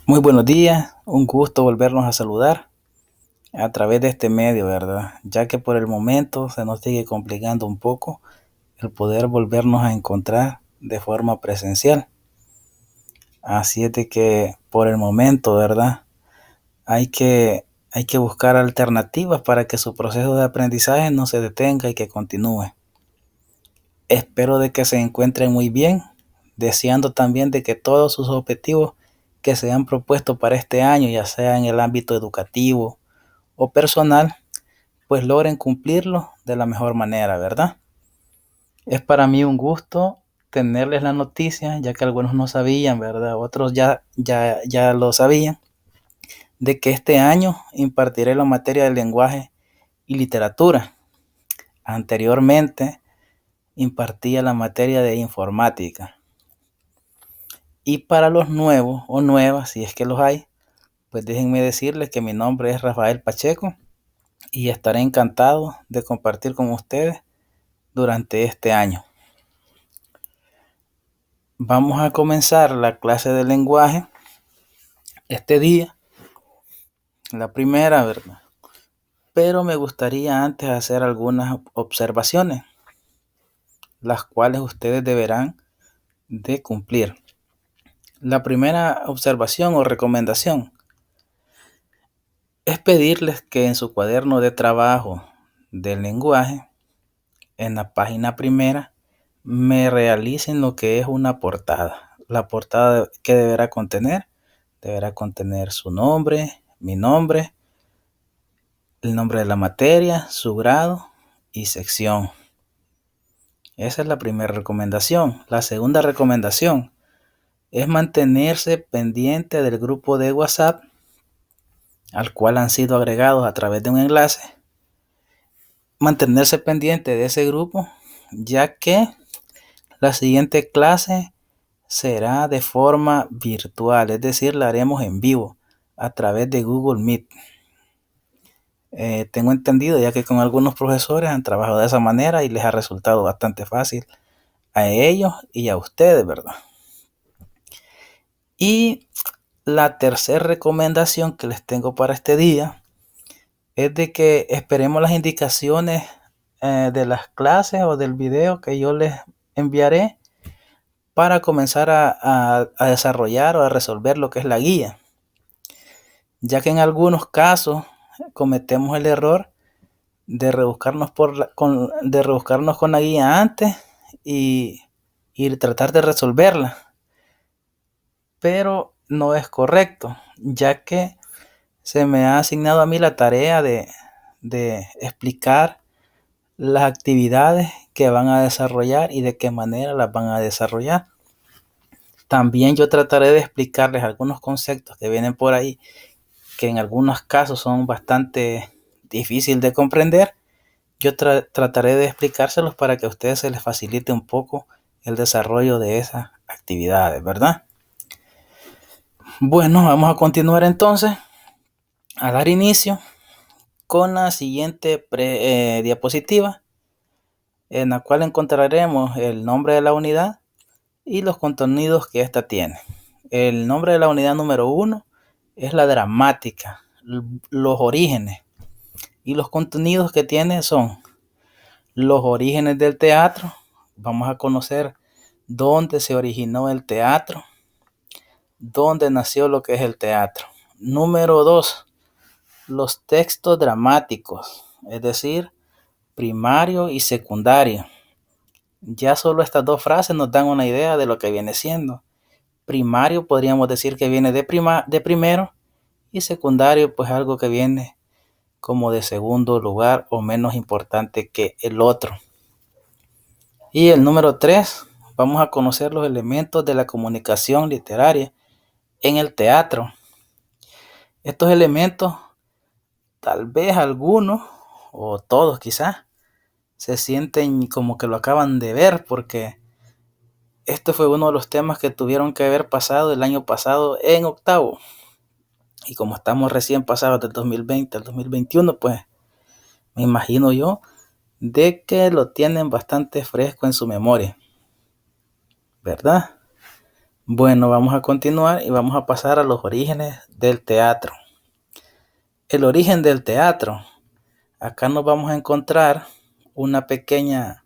Muy buenos días, un gusto volvernos a saludar a través de este medio, ¿verdad? Ya que por el momento se nos sigue complicando un poco el poder volvernos a encontrar de forma presencial. Así es de que por el momento, ¿verdad? Hay que buscar alternativas para que su proceso de aprendizaje no se detenga y que continúe. Espero de que se encuentren muy bien, deseando también de que todos sus objetivos que se han propuesto para este año, ya sea en el ámbito educativo o personal, pues logren cumplirlo de la mejor manera, ¿verdad? Es para mí un gusto tenerles la noticia, ya que algunos no sabían, ¿verdad? Otros ya lo sabían, de que este año impartiré la materia de lenguaje y literatura. Anteriormente impartía la materia de informática. Y para los nuevos o nuevas, si es que los hay, pues déjenme decirles que mi nombre es Rafael Pacheco y estaré encantado de compartir con ustedes durante este año. Vamos a comenzar la clase de lenguaje este día, la primera, ¿verdad? Pero me gustaría antes hacer algunas observaciones, las cuales ustedes deberán de cumplir. La primera observación o recomendación es pedirles que en su cuaderno de trabajo del lenguaje, en la página primera, me realicen lo que es una portada. La portada que deberá contener su nombre, mi nombre, el nombre de la materia, su grado y sección. Esa es la primera recomendación. La segunda recomendación es mantenerse pendiente del grupo de WhatsApp al cual han sido agregados a través de un enlace. Mantenerse pendiente de ese grupo, ya que la siguiente clase será de forma virtual, es decir, la haremos en vivo a través de Google Meet. Tengo entendido ya que con algunos profesores han trabajado de esa manera y les ha resultado bastante fácil a ellos y a ustedes, ¿verdad? Y la tercera recomendación que les tengo para este día es de que esperemos las indicaciones de las clases o del video que yo les enviaré para comenzar a desarrollar o a resolver lo que es la guía, ya que en algunos casos cometemos el error de rebuscarnos con la guía antes y, y tratar de resolverla, pero no es correcto, ya que se me ha asignado a mí la tarea de explicar las actividades que van a desarrollar y de qué manera las van a desarrollar. También yo trataré de explicarles algunos conceptos que vienen por ahí, que en algunos casos son bastante difíciles de comprender. Yo trataré de explicárselos para que a ustedes se les facilite un poco el desarrollo de esas actividades, ¿verdad? Bueno, vamos a continuar entonces a dar inicio con la siguiente diapositiva, en la cual encontraremos el nombre de la unidad y los contenidos que ésta tiene. El nombre de la unidad número 1 es la gramática, los orígenes, y los contenidos que tiene son los orígenes del teatro. Vamos a conocer dónde se originó el teatro, dónde nació lo que es el teatro. Número 2, los textos dramáticos, es decir, primario y secundario. Ya solo estas dos frases nos dan una idea de lo que viene siendo. Primario podríamos decir que viene de primero, y secundario pues algo que viene como de segundo lugar o menos importante que el otro. Y el número 3, vamos a conocer los elementos de la comunicación literaria en el teatro. Estos elementos, tal vez algunos o todos quizás, se sienten como que lo acaban de ver, porque este fue uno de los temas que tuvieron que haber pasado el año pasado en octavo. Y como estamos recién pasados del 2020 al 2021, pues me imagino yo de que lo tienen bastante fresco en su memoria, ¿verdad? Bueno, vamos a continuar y vamos a pasar a los orígenes del teatro. El origen del teatro. Acá nos vamos a encontrar una pequeña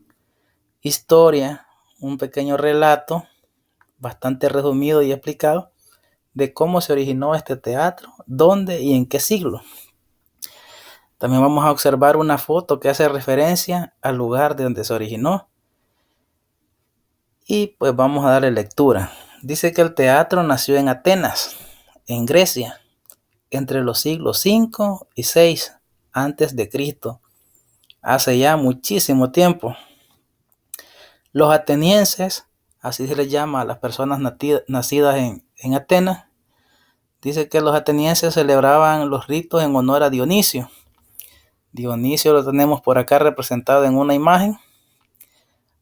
historia, un pequeño relato bastante resumido y explicado de cómo se originó este teatro, dónde y en qué siglo. También vamos a observar una foto que hace referencia al lugar de donde se originó. Y pues vamos a darle lectura. Dice que el teatro nació en Atenas, en Grecia, entre los siglos 5 y 6 antes de Cristo, hace ya muchísimo tiempo. Los atenienses, así se les llama a las personas nacidas en Atenas, dice que los atenienses celebraban los ritos en honor a Dionisio. Dionisio lo tenemos por acá representado en una imagen,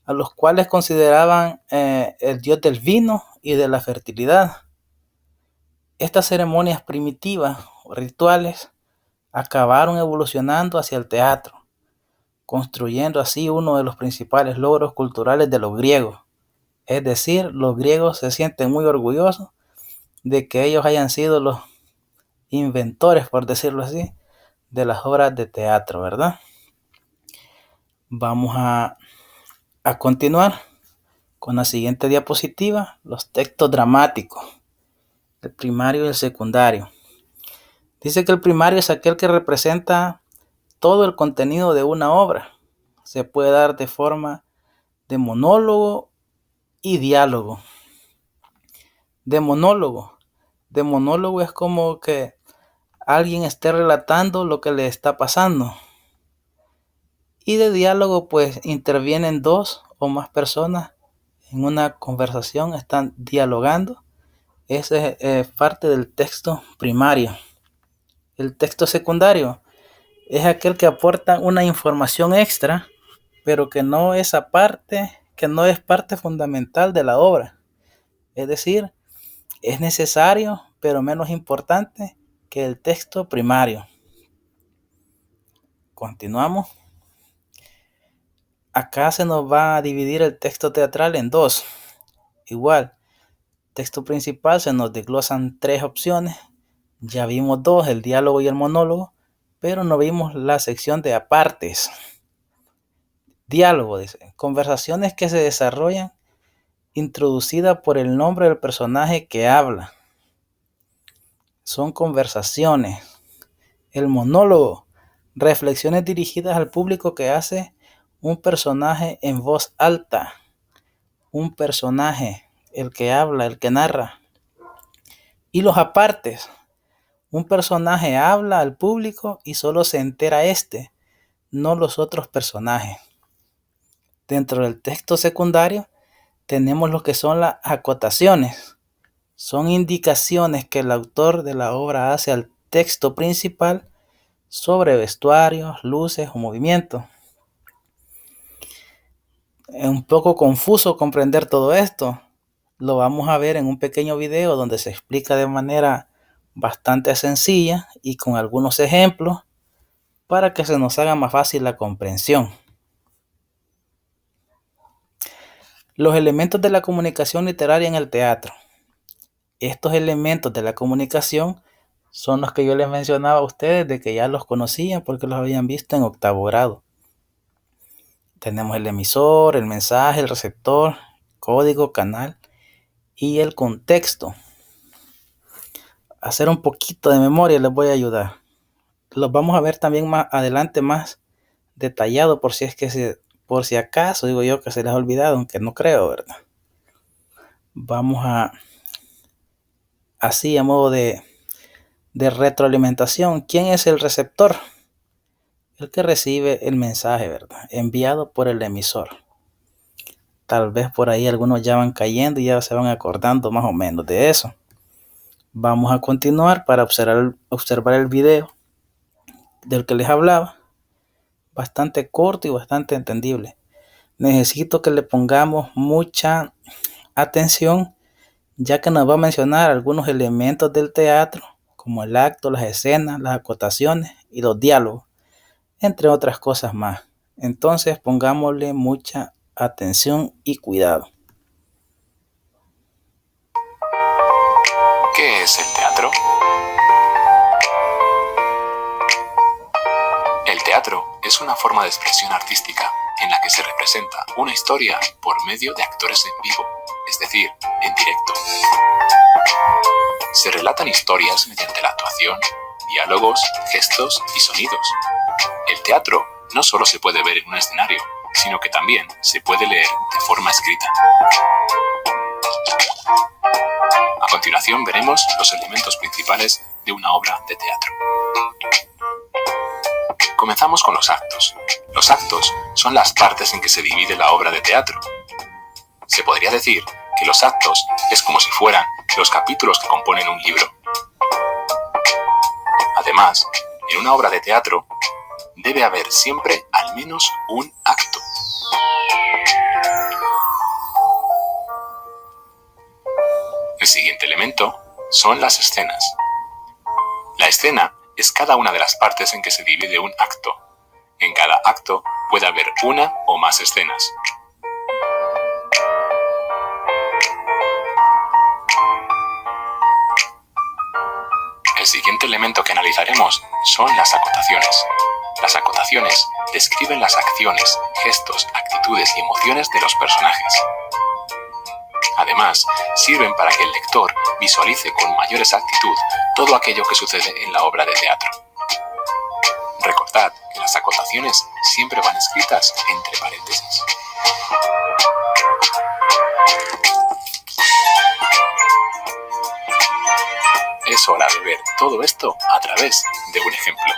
a los cuales consideraban el dios del vino y de la fertilidad. Estas ceremonias primitivas o rituales acabaron evolucionando hacia el teatro, construyendo así uno de los principales logros culturales de los griegos. Es decir, los griegos se sienten muy orgullosos de que ellos hayan sido los inventores, por decirlo así, de las obras de teatro, ¿verdad? Vamos a continuar con la siguiente diapositiva, los textos dramáticos, el primario y el secundario. Dice que el primario es aquel que representa todo el contenido de una obra. Se puede dar de forma de monólogo y diálogo. De monólogo. De monólogo es como que alguien esté relatando lo que le está pasando. Y de diálogo pues intervienen dos o más personas en una conversación, están dialogando. Ese es parte del texto primario. El texto secundario es aquel que aporta una información extra, pero que no es parte fundamental de la obra. Es decir, es necesario, pero menos importante que el texto primario. Continuamos. Acá se nos va a dividir el texto teatral en dos. Igual, texto principal se nos desglosan 3 opciones. Ya vimos 2, el diálogo y el monólogo, pero no vimos la sección de apartes. Diálogo, dice, conversaciones que se desarrollan introducida por el nombre del personaje que habla. Son conversaciones. El monólogo, reflexiones dirigidas al público que hace un personaje en voz alta. Un personaje, el que habla, el que narra. Y los apartes, un personaje habla al público y solo se entera no los otros personajes. Dentro del texto secundario tenemos lo que son las acotaciones. Son indicaciones que el autor de la obra hace al texto principal sobre vestuarios, luces o movimientos. Es un poco confuso comprender todo esto. Lo vamos a ver en un pequeño video donde se explica de manera bastante sencilla y con algunos ejemplos para que se nos haga más fácil la comprensión. Los elementos de la comunicación literaria en el teatro. Estos elementos de la comunicación son los que yo les mencionaba a ustedes de que ya los conocían porque los habían visto en octavo grado. Tenemos el emisor, el mensaje, el receptor, código, canal y el contexto. Hacer un poquito de memoria les voy a ayudar. Los vamos a ver también más adelante, más detallado, por si acaso digo yo que se les ha olvidado, aunque no creo, ¿verdad? Vamos así a modo de retroalimentación. ¿Quién es el receptor? El que recibe el mensaje, ¿verdad? Enviado por el emisor. Tal vez por ahí algunos ya van cayendo y ya se van acordando más o menos de eso. Vamos a continuar para observar el video del que les hablaba. Bastante corto y bastante entendible. Necesito que le pongamos mucha atención, ya que nos va a mencionar algunos elementos del teatro, como el acto, las escenas, las acotaciones y los diálogos, entre otras cosas más. Entonces pongámosle mucha atención y cuidado. ¿Qué es el teatro? El teatro es una forma de expresión artística en la que se representa una historia por medio de actores en vivo, es decir, en directo. Se relatan historias mediante la actuación, diálogos, gestos y sonidos. El teatro no solo se puede ver en un escenario, sino que también se puede leer de forma escrita. A continuación veremos los elementos principales de una obra de teatro. Comenzamos con los actos. Los actos son las partes en que se divide la obra de teatro. Se podría decir que los actos es como si fueran los capítulos que componen un libro. Además, en una obra de teatro debe haber siempre al menos un acto. El siguiente elemento son las escenas. La escena es cada una de las partes en que se divide un acto. En cada acto puede haber una o más escenas. El siguiente elemento que analizaremos son las acotaciones. Las acotaciones describen las acciones, gestos, actitudes y emociones de los personajes. Además, sirven para que el lector visualice con mayor exactitud todo aquello que sucede en la obra de teatro. Recordad que las acotaciones siempre van escritas entre paréntesis. Es hora de ver todo esto a través de un ejemplo.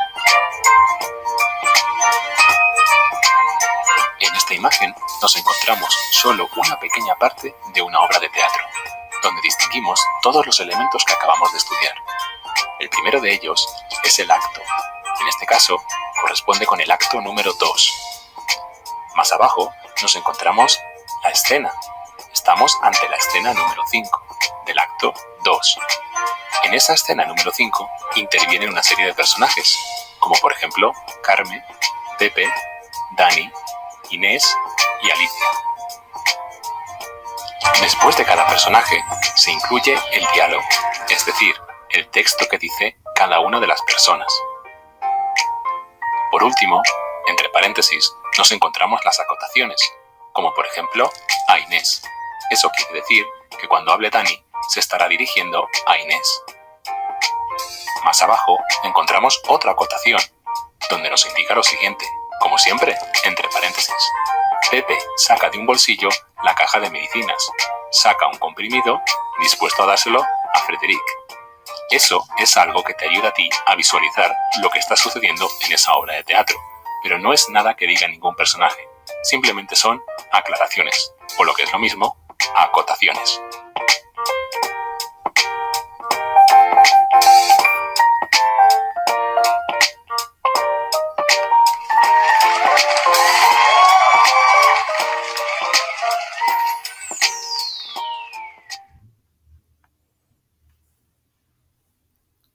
En esta imagen nos encontramos solo una pequeña parte de una obra de teatro, donde distinguimos todos los elementos que acabamos de estudiar. El primero de ellos es el acto. En este caso, corresponde con el acto número 2. Más abajo nos encontramos la escena. Estamos ante la escena número 5 del acto 2. En esa escena número 5 intervienen una serie de personajes, como por ejemplo Carmen, Pepe, Dani, Inés y Alicia. Después de cada personaje se incluye el diálogo, es decir, el texto que dice cada una de las personas. Por último, entre paréntesis, nos encontramos las acotaciones, como por ejemplo a Inés. Eso quiere decir que cuando hable Dani, se estará dirigiendo a Inés. Más abajo encontramos otra acotación, donde nos indica lo siguiente, como siempre, entre paréntesis. Pepe saca de un bolsillo la caja de medicinas, saca un comprimido dispuesto a dárselo a Frederic. Eso es algo que te ayuda a ti a visualizar lo que está sucediendo en esa obra de teatro, pero no es nada que diga ningún personaje, simplemente son aclaraciones, o lo que es lo mismo, acotaciones.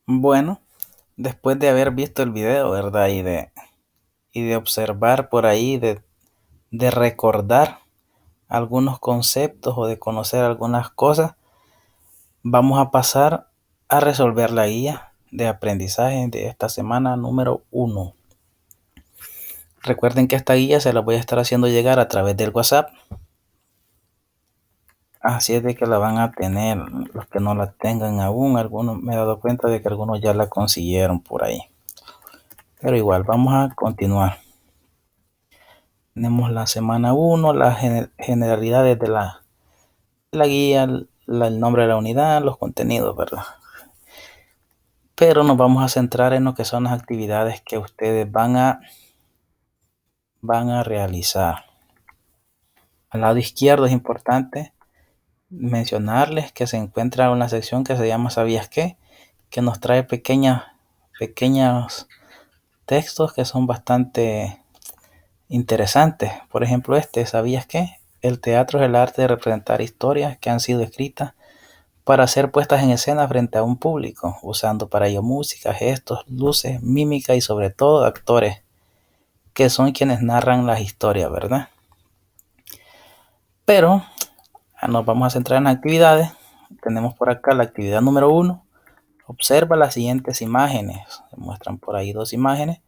Bueno, después de haber visto el video, ¿verdad? Y de observar por ahí, de recordar algunos conceptos o de conocer algunas cosas, vamos a pasar a resolver la guía de aprendizaje de esta semana número 1. Recuerden que esta guía se la voy a estar haciendo llegar a través del WhatsApp. Así es de que la van a tener los que no la tengan aún. Algunos, me he dado cuenta de que algunos ya la consiguieron por ahí. Pero igual, vamos a continuar. Tenemos la semana 1, las generalidades de la guía, el nombre de la unidad, los contenidos, ¿verdad? Pero nos vamos a centrar en lo que son las actividades que ustedes van a realizar. Al lado izquierdo es importante mencionarles que se encuentra una sección que se llama ¿Sabías qué? Que nos trae pequeños textos que son bastante interesantes. Por ejemplo, ¿sabías qué? El teatro es el arte de representar historias que han sido escritas para ser puestas en escena frente a un público, usando para ello música, gestos, luces, mímica y sobre todo actores, que son quienes narran las historias, ¿verdad? Pero nos vamos a centrar en actividades tenemos por acá la actividad número 1. Observa las siguientes imágenes. Se muestran por ahí 2 imágenes.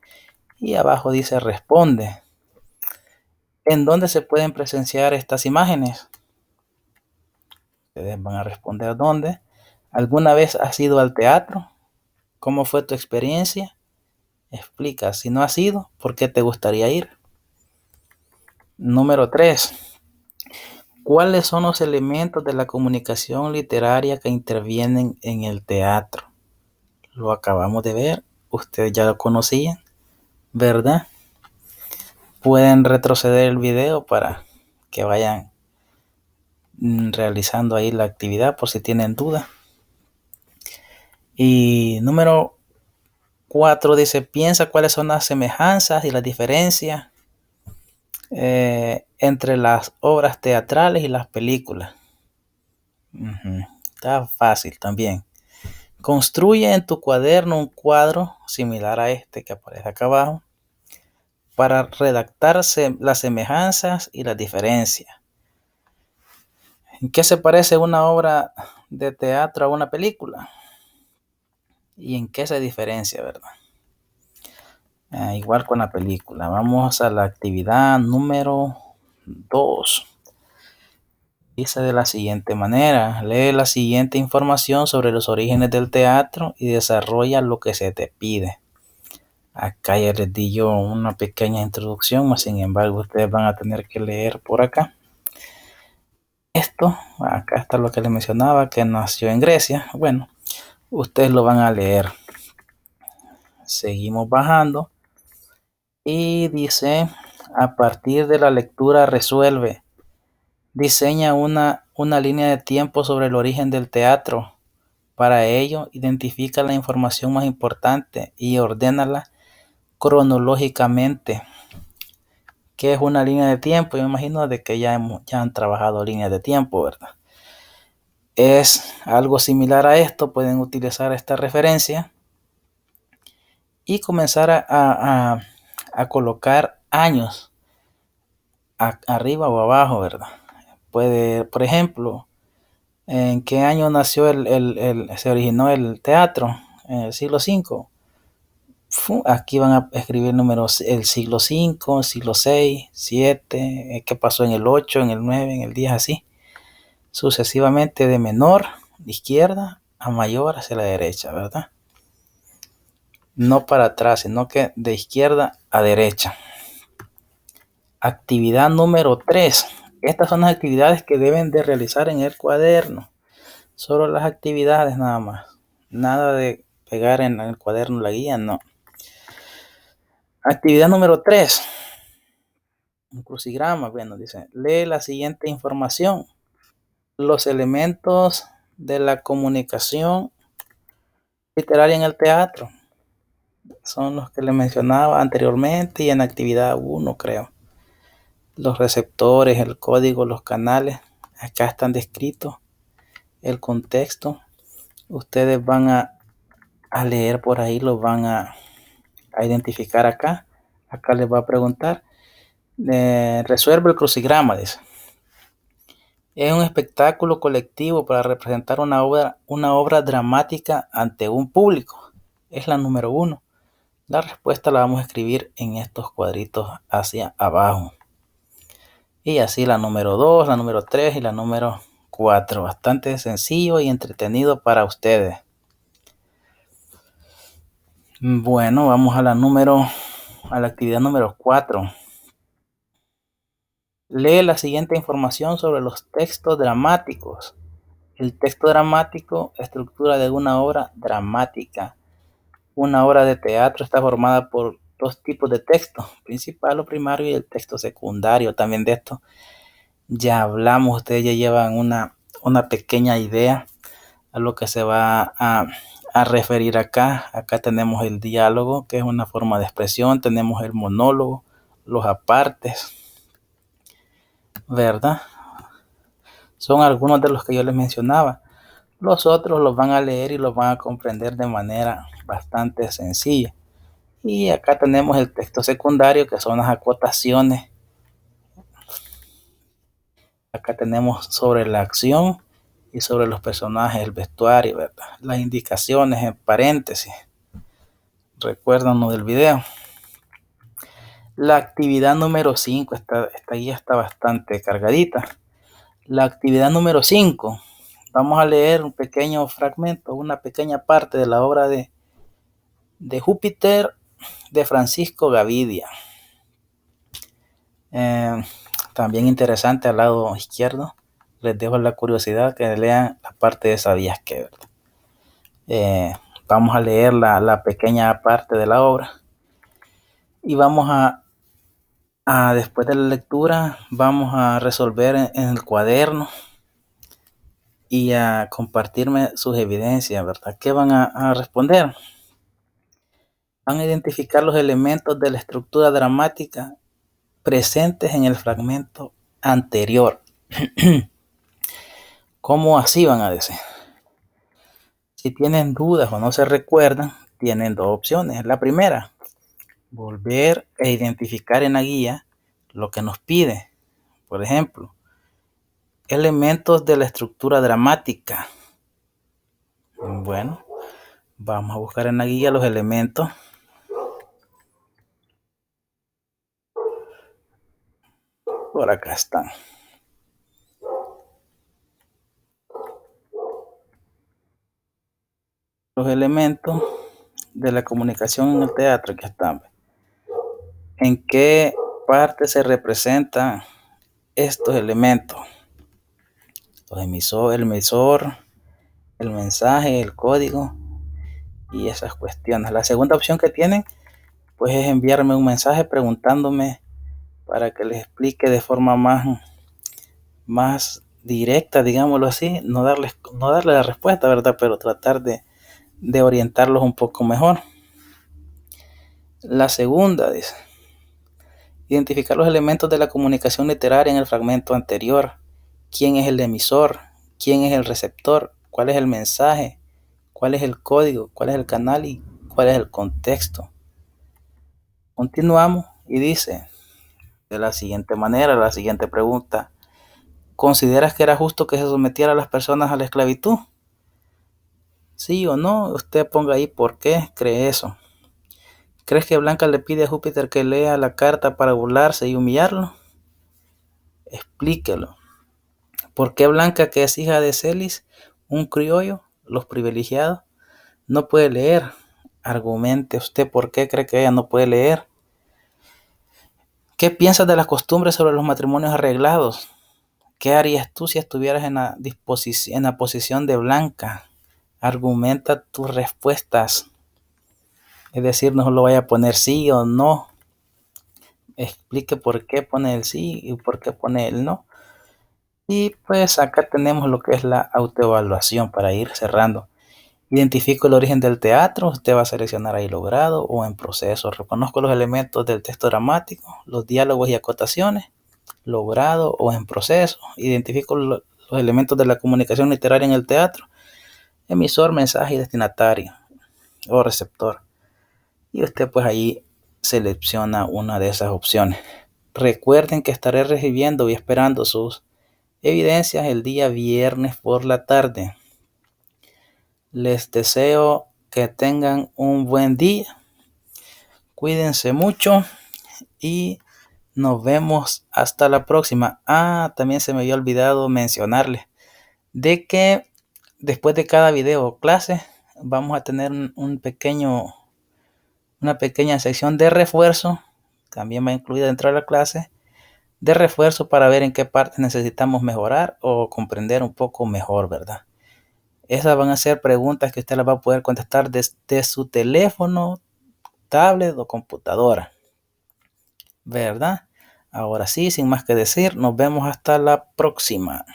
Y abajo dice responde. ¿En dónde se pueden presenciar estas imágenes? Ustedes van a responder dónde. ¿Alguna vez has ido al teatro? ¿Cómo fue tu experiencia? Explica. Si no has ido, ¿por qué te gustaría ir? Número 3. ¿Cuáles son los elementos de la comunicación literaria que intervienen en el teatro? Lo acabamos de ver. Ustedes ya lo conocían, ¿verdad? Pueden retroceder el video para que vayan realizando ahí la actividad por si tienen duda. Y número 4 dice, piensa cuáles son las semejanzas y las diferencias entre las obras teatrales y las películas. Está fácil también. Construye en tu cuaderno un cuadro similar a este que aparece acá abajo para redactar las semejanzas y las diferencias. ¿En qué se parece una obra de teatro a una película? ¿Y en qué se diferencia, verdad? Igual con la película. Vamos a la actividad número 2. Dice de la siguiente manera: lee la siguiente información sobre los orígenes del teatro y desarrolla lo que se te pide. Acá ya les di yo una pequeña introducción, sin embargo ustedes van a tener que leer por acá. Esto, acá está lo que les mencionaba, que nació en Grecia. Bueno, ustedes lo van a leer. Seguimos bajando. Y dice, a partir de la lectura resuelve. Diseña una línea de tiempo sobre el origen del teatro. Para ello, identifica la información más importante y ordénala cronológicamente. ¿Qué es una línea de tiempo? Yo me imagino de que ya han trabajado líneas de tiempo, ¿verdad? Es algo similar a esto. Pueden utilizar esta referencia y comenzar a colocar años arriba o abajo, ¿verdad? Puede, por ejemplo, ¿en qué año nació se originó el teatro? En el siglo V. Aquí van a escribir números, el siglo V, siglo VI, VII, qué pasó en el 8, en el 9, en el 10, así. Sucesivamente de menor, de izquierda, a mayor hacia la derecha, ¿verdad? No para atrás, sino que de izquierda a derecha. Actividad número 3. Estas son las actividades que deben de realizar en el cuaderno. Solo las actividades nada más. Nada de pegar en el cuaderno la guía, no. Actividad número 3. Un crucigrama, bueno, dice, lee la siguiente información. Los elementos de la comunicación literaria en el teatro son los que le mencionaba anteriormente y en actividad 1, creo. Los receptores, el código, los canales, acá están descritos. El contexto, ustedes van a leer por ahí, los van a identificar acá. Acá les va a preguntar, resuelve el crucigrama, dice. Es un espectáculo colectivo para representar una obra dramática ante un público. Es la número 1. La respuesta la vamos a escribir en estos cuadritos hacia abajo. Y así la número 2, la número 3 y la número 4. Bastante sencillo y entretenido para ustedes. Bueno, vamos a la actividad número 4. Lee la siguiente información sobre los textos dramáticos. El texto dramático, estructura de una obra dramática. Una obra de teatro está formada por 2 tipos de texto, principal o primario y el texto secundario. También de esto ya hablamos, ustedes ya llevan una pequeña idea a lo que se va a referir acá. Acá tenemos el diálogo, que es una forma de expresión, tenemos el monólogo, los apartes, ¿verdad? Son algunos de los que yo les mencionaba. Los otros los van a leer y los van a comprender de manera bastante sencilla. Y acá tenemos el texto secundario, que son las acotaciones. Acá tenemos sobre la acción y sobre los personajes, el vestuario, ¿verdad? Las indicaciones en paréntesis. Recuérdanos del video. La actividad número 5, esta guía está bastante cargadita. La actividad número 5, vamos a leer un pequeño fragmento, una pequeña parte de la obra de Júpiter de Francisco Gavidia. También interesante al lado izquierdo. Les dejo la curiosidad que lean la parte de ¿sabías qué? Vamos a leer la pequeña parte de la obra y vamos a después de la lectura vamos a resolver en el cuaderno y a compartirme sus evidencias, ¿verdad? ¿Qué van a responder? Van a identificar los elementos de la estructura dramática presentes en el fragmento anterior. ¿Cómo así van a decir? Si tienen dudas o no se recuerdan, tienen dos opciones. La primera, volver a identificar en la guía lo que nos pide. Por ejemplo, elementos de la estructura dramática. Bueno, vamos a buscar en la guía los elementos. Por acá están. Los elementos de la comunicación en el teatro, aquí están. ¿En qué parte se representan estos elementos? El emisor, el mensaje, el código y esas cuestiones. La segunda opción que tienen pues es enviarme un mensaje preguntándome para que les explique de forma más directa, digámoslo así, no darle la respuesta, ¿verdad? Pero tratar de orientarlos un poco mejor. La segunda dice, identificar los elementos de la comunicación literaria en el fragmento anterior. ¿Quién es el emisor? ¿Quién es el receptor? ¿Cuál es el mensaje? ¿Cuál es el código? ¿Cuál es el canal? ¿Y cuál es el contexto? Continuamos y dice de la siguiente manera, la siguiente pregunta. ¿Consideras que era justo que se sometiera a las personas a la esclavitud? ¿Sí o no? Usted ponga ahí por qué cree eso. ¿Crees que Blanca le pide a Júpiter que lea la carta para burlarse y humillarlo? Explíquelo. ¿Por qué Blanca, que es hija de Celis, un criollo, los privilegiados, no puede leer? Argumente usted por qué cree que ella no puede leer. ¿Qué piensas de las costumbres sobre los matrimonios arreglados? ¿Qué harías tú si estuvieras en la posición de Blanca? Argumenta tus respuestas. Es decir, no lo vaya a poner sí o no. Explique por qué pone el sí y por qué pone el no. Y pues acá tenemos lo que es la autoevaluación para ir cerrando. Identifico el origen del teatro. Usted va a seleccionar ahí logrado o en proceso. Reconozco los elementos del texto dramático, los diálogos y acotaciones, logrado o en proceso. Identifico los elementos de la comunicación literaria en el teatro, emisor, mensaje y destinatario o receptor. Y usted pues ahí selecciona una de esas opciones. Recuerden que estaré recibiendo y esperando sus evidencias el día viernes por la tarde. Les deseo que tengan un buen día. Cuídense mucho y nos vemos hasta la próxima. También se me había olvidado mencionarles de que después de cada video o clase vamos a tener una pequeña sección de refuerzo. También va incluida dentro de la clase de refuerzo para ver en qué partes necesitamos mejorar o comprender un poco mejor, ¿verdad? Esas van a ser preguntas que usted las va a poder contestar desde su teléfono, tablet o computadora, ¿verdad? Ahora sí, sin más que decir, nos vemos hasta la próxima.